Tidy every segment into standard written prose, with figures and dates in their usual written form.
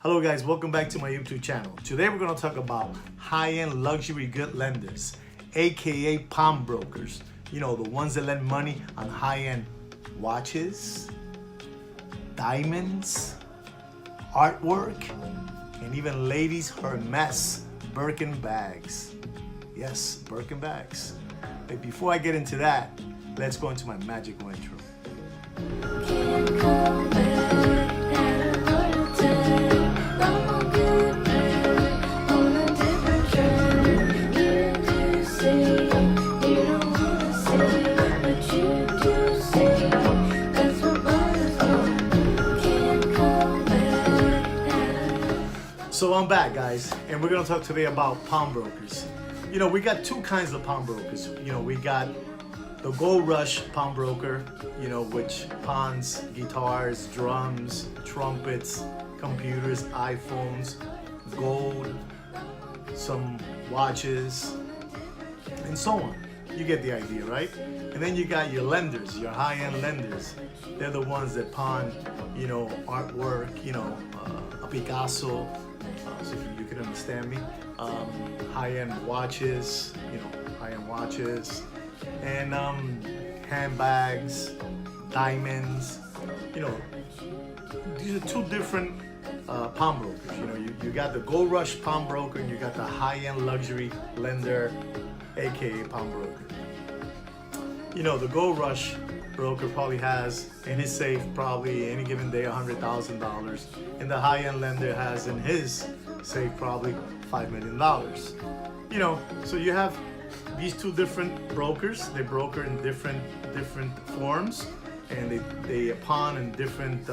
Hello guys, welcome back to my YouTube channel. Today we're going to talk about high-end luxury good lenders, aka pawnbrokers. You know, the ones that lend money on high-end watches, diamonds, artwork, and even ladies' Hermes Birkin bags. Yes, Birkin bags. But before I get into that, let's go into my magical intro. So I'm back, guys, and we're gonna talk today about pawnbrokers. You know, we got two kinds of pawnbrokers. You know, we got the Gold Rush pawnbroker, you know, which pawns guitars, drums, trumpets, computers, iPhones, gold, some watches, and so on. You get the idea, right? And then you got your lenders, your high-end lenders. They're the ones that pawn, you know, artwork, you know, a Picasso, so you can understand me. High-end watches, you know, high-end watches, and handbags, diamonds. You know, these are two different pawnbrokers. You know, you got the Gold Rush pawnbroker, and you got the high-end luxury lender, aka pawnbroker. You know, the Gold Rush broker probably has in his safe probably any given day $100,000, and the high-end lender has in his safe probably $5 million. You know, so you have these two different brokers. They broker in different forms, and they pawn in different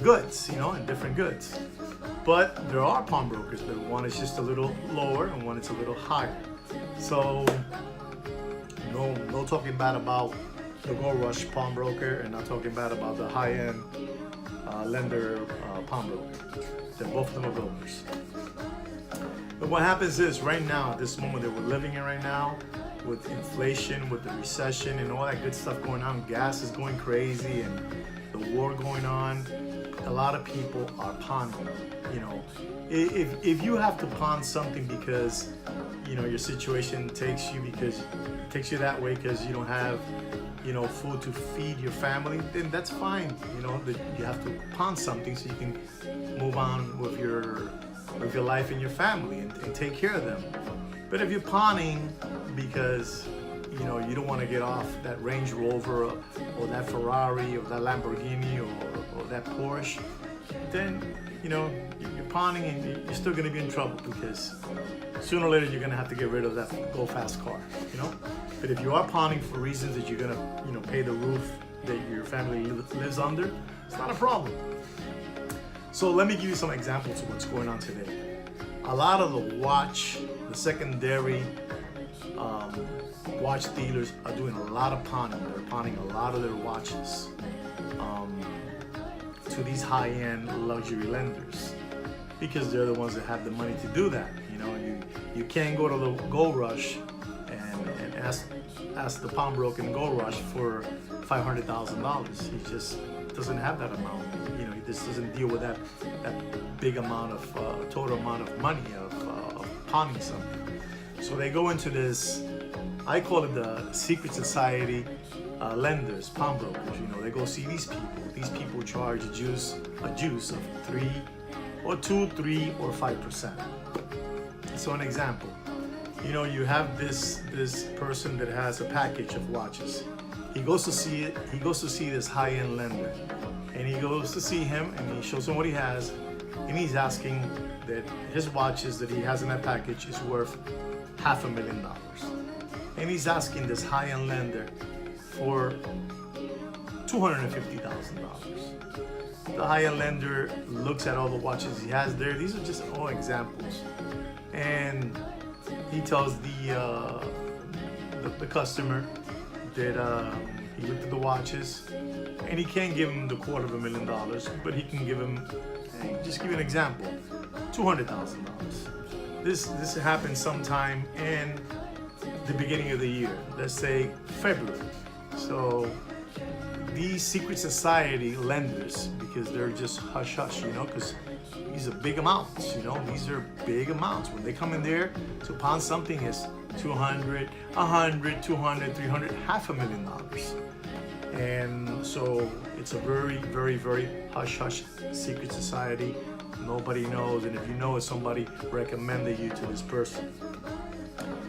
goods. You know, in different goods. But there are pawnbrokers. But one is just a little lower, and one is a little higher. So no talking bad about the Gold Rush pawnbroker, and not talking bad about the high-end lender pawnbroker. They're both of them are brokers. But what happens is, right now, at this moment that we're living in right now, with inflation, with the recession, and all that good stuff going on, gas is going crazy, and the war going on, a lot of people are pawning. You know, if you have to pawn something because, you know, your situation takes you that way because you don't have, you know, food to feed your family, then that's fine. You know, that you have to pawn something so you can move on with your life and your family and take care of them. But if you're pawning because, you know, you don't want to get off that Range Rover or that Ferrari or that Lamborghini or that Porsche, then, you know, you're pawning and you're still going to be in trouble, because sooner or later you're going to have to get rid of that go fast car, you know. But if you are pawning for reasons that you're going to, you know, pay the roof that your family lives under, it's not a problem. So let me give you some examples of what's going on today. A lot of the secondary watch dealers are doing a lot of pawning. They're pawning a lot of their watches to these high-end luxury lenders, because they're the ones that have the money to do that. You know, you can't go to the Gold Rush and ask the pawnbroker in Gold Rush for $500,000. He just doesn't have that amount. You know, he just doesn't deal with that big amount of total amount of money of pawning something. So they go into this, I call it the secret society lenders, pawnbrokers. You know, they go see these people. These people charge a juice of 3 or 2, 3 or 5%. So an example, you know, you have this person that has a package of watches. He goes to see it. He goes to see this high-end lender, and he goes to see him, and he shows him what he has, and he's asking that his watches that he has in that package is worth $500,000, and he's asking this high-end lender for $250,000. The high-end lender looks at all the watches he has there. These are just all examples, and he tells the customer that he looked at the watches, and he can't give him the $250,000, but he can give him, just give you an example, $200,000. This happened sometime in the beginning of the year, let's say February. So these secret society lenders, because they're just hush hush, you know, because these are big amounts, you know, these are big amounts. When they come in there to pawn something, is 200, 100, 200, 300, $500,000. And so it's a very, very, very hush hush secret society. Nobody knows, and if you know, it's somebody recommended you to this person.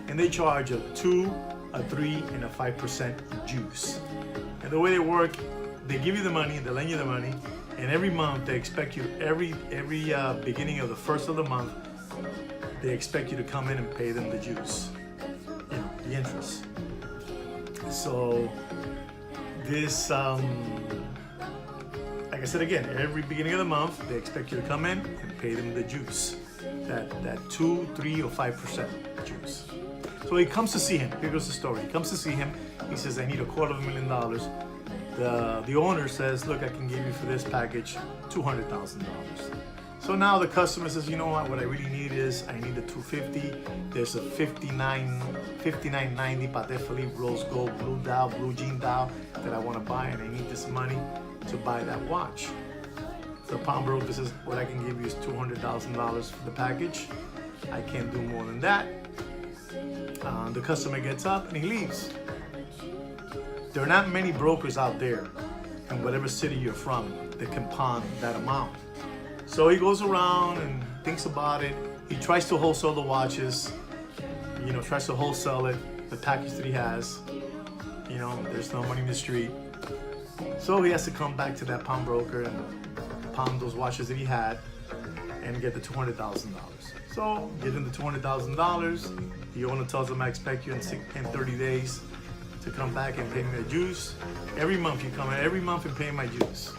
And they charge a 2, a 3, and a 5% juice. And the way they work, they give you the money, they lend you the money, and every month they expect you, every beginning of the first of the month, they expect you to come in and pay them the juice, you know, the interest. So this, like I said again, every beginning of the month, they expect you to come in and pay them the juice, that 2, 3, or 5% juice. So he comes to see him. Here goes the story. He comes to see him. He says, I need $250,000. The owner says, look, I can give you for this package $200,000. So now the customer says, you know what I really need is, I need a 250. There's a 59.90 Patek Philippe rose gold blue dial, blue jean dial that I want to buy, and I need this money to buy that watch. The pawnbroker says, what I can give you is $200,000 for the package. I can't do more than that. The customer gets up and he leaves. There are not many brokers out there in whatever city you're from that can pawn that amount. So he goes around and thinks about it. He tries to wholesale the watches, you know, tries to wholesale it, the package that he has. You know, there's no money in the street. So he has to come back to that pawnbroker and pawn those watches that he had and get the $200,000. So give him the $200,000. The owner tells him, I expect you in 30 days to come back and pay me the juice. Every month you come in, every month and pay my juice.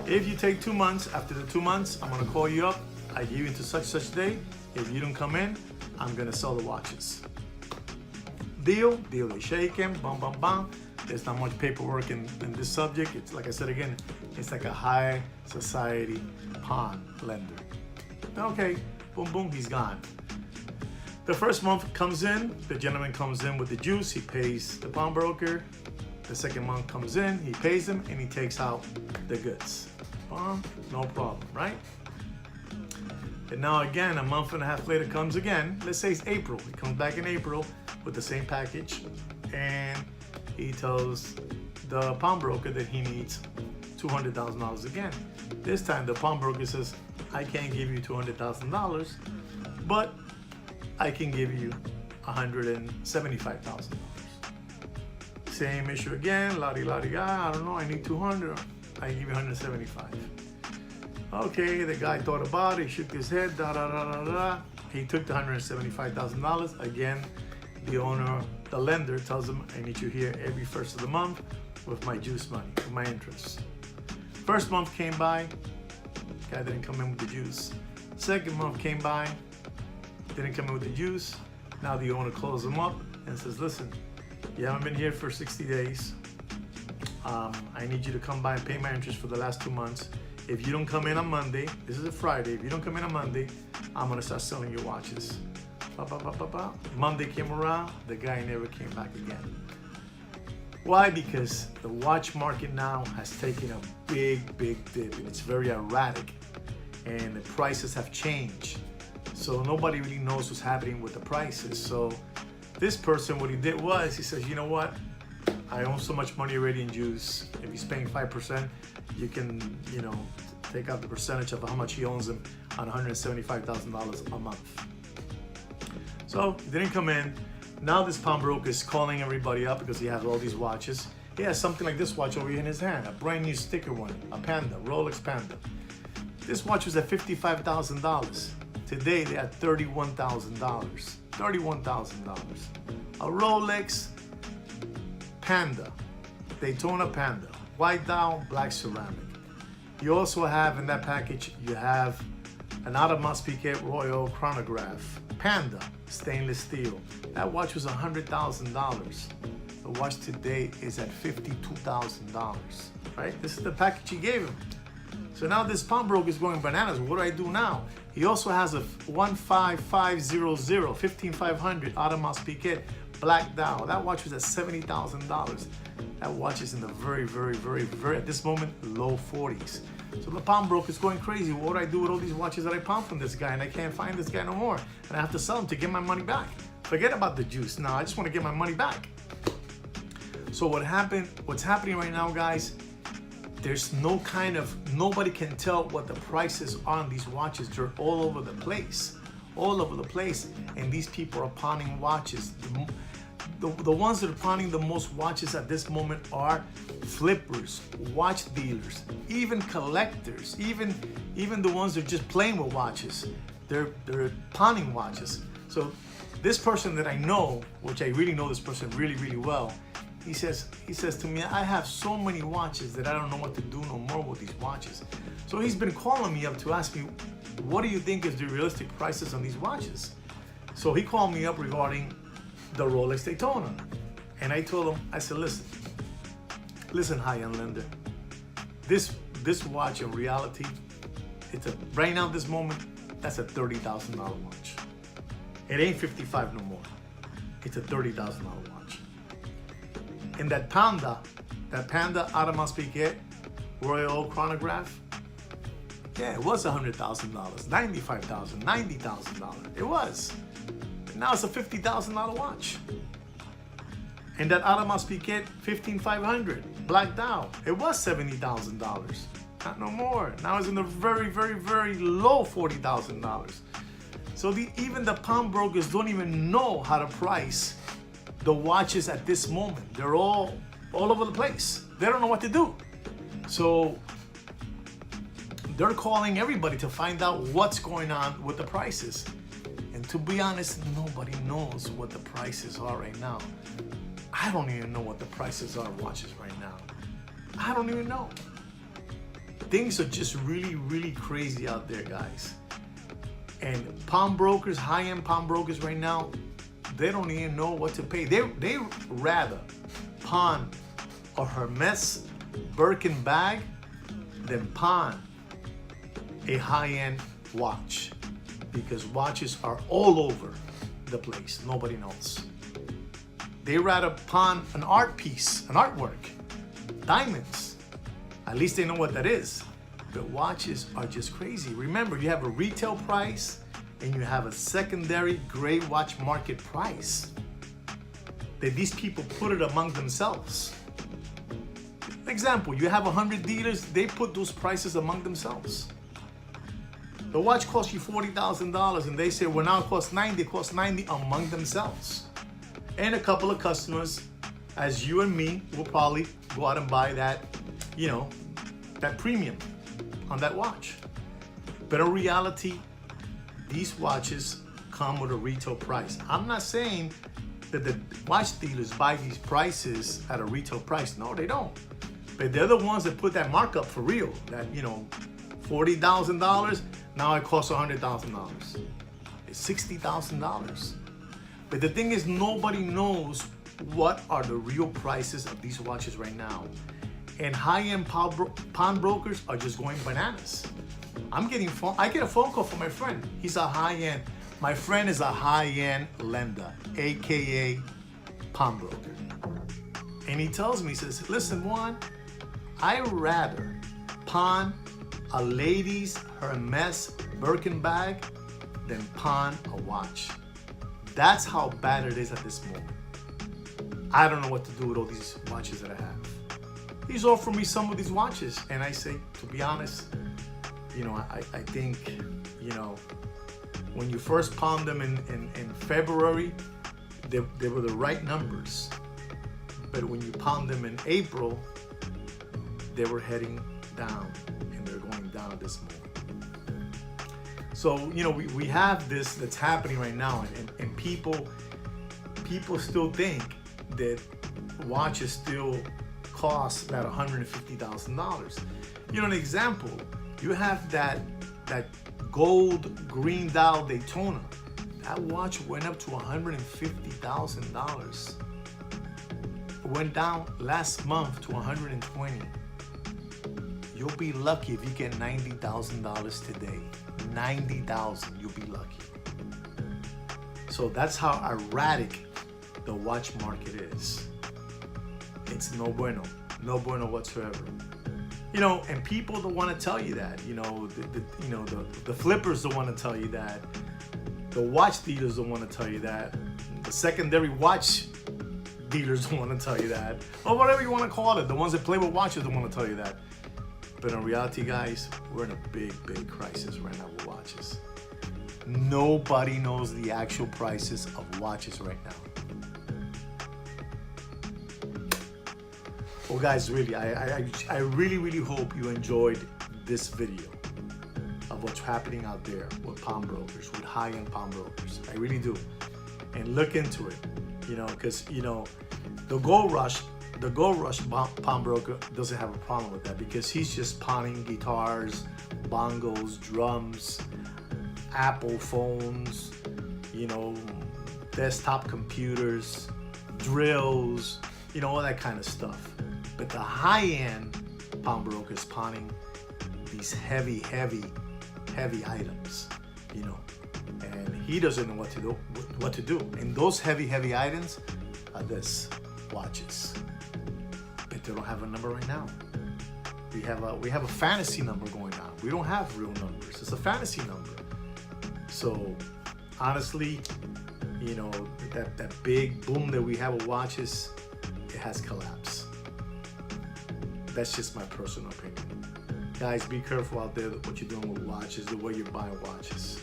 If you take 2 months, after the 2 months, I'm gonna call you up. I give you to such day. If you don't come in, I'm gonna sell the watches. Deal, they shake him, bum, bum, bum. There's not much paperwork in this subject. It's like I said again, it's like a high society pawn lender. Okay, boom, boom, he's gone. The first month comes in, the gentleman comes in with the juice, he pays the pawnbroker. The second month comes in, he pays him, and he takes out the goods. No problem, right? And now again, a month and a half later comes again. Let's say it's April. He comes back in April with the same package, and he tells the pawnbroker that he needs $200,000 again. This time the pawnbroker says, I can't give you $200,000, but I can give you $175,000. Same issue again, I don't know, I need 200, I give you 175. Okay, the guy thought about it, he shook his head, He took the $175,000. Again, the owner, the lender tells him, I need you here every first of the month with my juice money, with my interest. First month came by, guy didn't come in with the juice. Second month came by, didn't come in with the juice. Now the owner calls him up and says, listen, you haven't been here for 60 days. I need you to come by and pay my interest for the last 2 months. If you don't come in on Monday, this is a Friday, if you don't come in on Monday, I'm gonna start selling your watches. Monday came around, the guy never came back again. Why? Because the watch market now has taken a big dip, and it's very erratic, and the prices have changed. So nobody really knows what's happening with the prices. So this person, what he did was, he says, you know what? I own so much money already in juice. If he's paying 5%, you can, you know, take out the percentage of how much he owns him on $175,000 a month. So he didn't come in. Now this pawnbroker is calling everybody up because he has all these watches. He has something like this watch over here in his hand, a brand new sticker one, a Panda, Rolex Panda. This watch was at $55,000. Today they're at $31,000. $31,000. A Rolex Panda, Daytona Panda, white dial, black ceramic. You also have in that package, you have an Audemars Piguet Royal chronograph, Panda, stainless steel. That watch was $100,000. The watch today is at $52,000, right? This is the package he gave him. So now this pawnbroker is going bananas. What do I do now? He also has a 15500, 15500 Audemars Piguet black dial. That watch was at $70,000. That watch is in the very, at this moment, low 40s. So the pawnbroker is going crazy. What do I do with all these watches that I pawned from this guy, and I can't find this guy no more, and I have to sell them to get my money back? Forget about the juice. Now I just want to get my money back. So what's happening right now, guys, there's nobody can tell what the prices are on these watches. They're all over the place. And these people are pawning watches. The ones that are pawning the most watches at this moment are flippers, watch dealers, even collectors, even the ones that are just playing with watches. They're pawning watches. So this person that I know, which I really know this person really well, he says to me, I have so many watches that I don't know what to do no more with these watches. So he's been calling me up to ask me, what do you think is the realistic prices on these watches? So he called me up regarding the Rolex Daytona. And I told him, I said, listen, high-end lender, this watch in reality, right now, this moment, that's a $30,000 watch. It ain't 55 no more. It's a $30,000 watch. And that Panda Audemars Piguet Royal Chronograph, yeah, it was $100,000, $95,000, $90,000. It was. But now it's a $50,000 watch. And that Audemars Piguet 15500 Black Dial, it was $70,000. Not no more. Now it's in the very low $40,000. So even the pawnbrokers don't even know how to price the watches at this moment. They're all over the place. They don't know what to do. So they're calling everybody to find out what's going on with the prices. And to be honest, nobody knows what the prices are right now. I don't even know what the prices are of watches right now. I don't even know. Things are just really crazy out there, guys. And pawnbrokers, high-end pawnbrokers right now, they don't even know what to pay. They rather pawn a Hermes Birkin bag than pawn a high-end watch, because watches are all over the place. Nobody knows. They rather pawn an art piece, an artwork, diamonds. At least they know what that is. But watches are just crazy. Remember, you have a retail price and you have a secondary gray watch market price that these people put it among themselves. Example, you have 100 dealers, they put those prices among themselves. The watch costs you $40,000 and they say, well, now it costs 90, it costs 90 among themselves. And a couple of customers, as you and me, will probably go out and buy that, that premium on that watch. But in reality, these watches come with a retail price. I'm not saying that the watch dealers buy these prices at a retail price. No, they don't. But they're the ones that put that markup for real. That, $40,000, now it costs $100,000. It's $60,000. But the thing is, nobody knows what are the real prices of these watches right now. And high-end pawnbrokers are just going bananas. I get a phone call from my friend. He's a high-end. My friend is a high-end lender, AKA pawnbroker. And he tells me, he says, listen, Juan, I'd rather pawn a lady's Hermes Birkin bag than pawn a watch. That's how bad it is at this moment. I don't know what to do with all these watches that I have. He's offering me some of these watches, and I say, to be honest, I think, when you first pawned them in February, they were the right numbers. But when you pawned them in April, they were heading down, and they're going down at this moment. So, we have this that's happening right now, and people still think that watches still cost about $150,000. An example, you have that gold green dial Daytona. That watch went up to $150,000. It went down last month to $120,000. You'll be lucky if you get $90,000 today. $90,000, you'll be lucky. So that's how erratic the watch market is. it's no bueno whatsoever. You know, and people don't want to tell you that. You know, the flippers don't want to tell you that. The watch dealers don't want to tell you that. The secondary watch dealers don't want to tell you that. Or whatever you want to call it. The ones that play with watches don't want to tell you that. But in reality, guys, we're in a big crisis right now with watches. Nobody knows the actual prices of watches right now. Well, guys, really, I really hope you enjoyed this video of what's happening out there with pawnbrokers, with high-end pawnbrokers. I really do. And look into it, you know, because, you know, the Gold Rush pawnbroker doesn't have a problem with that, because he's just pawning guitars, bongos, drums, Apple phones, you know, desktop computers, drills, you know, all that kind of stuff. But the high-end pawnbroker is pawning these heavy items, you know, and he doesn't know what to do. And those heavy items are this: watches. But they don't have a number right now. We have a fantasy number going on. We don't have real numbers. It's a fantasy number. So honestly, you know, that big boom that we have with watches, it has collapsed. That's just my personal opinion. Guys, be careful out there what you're doing with watches, the way you're buying watches.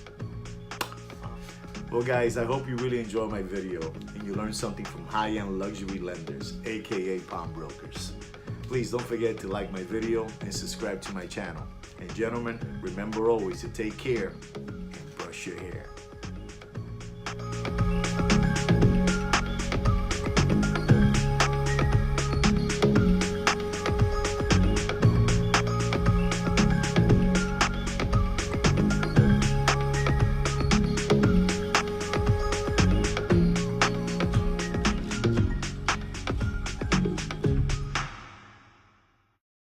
Well, guys, I hope you really enjoyed my video and you learned something from high-end luxury lenders, aka pawnbrokers. Please don't forget to like my video and subscribe to my channel. And gentlemen, remember always to take care and brush your hair.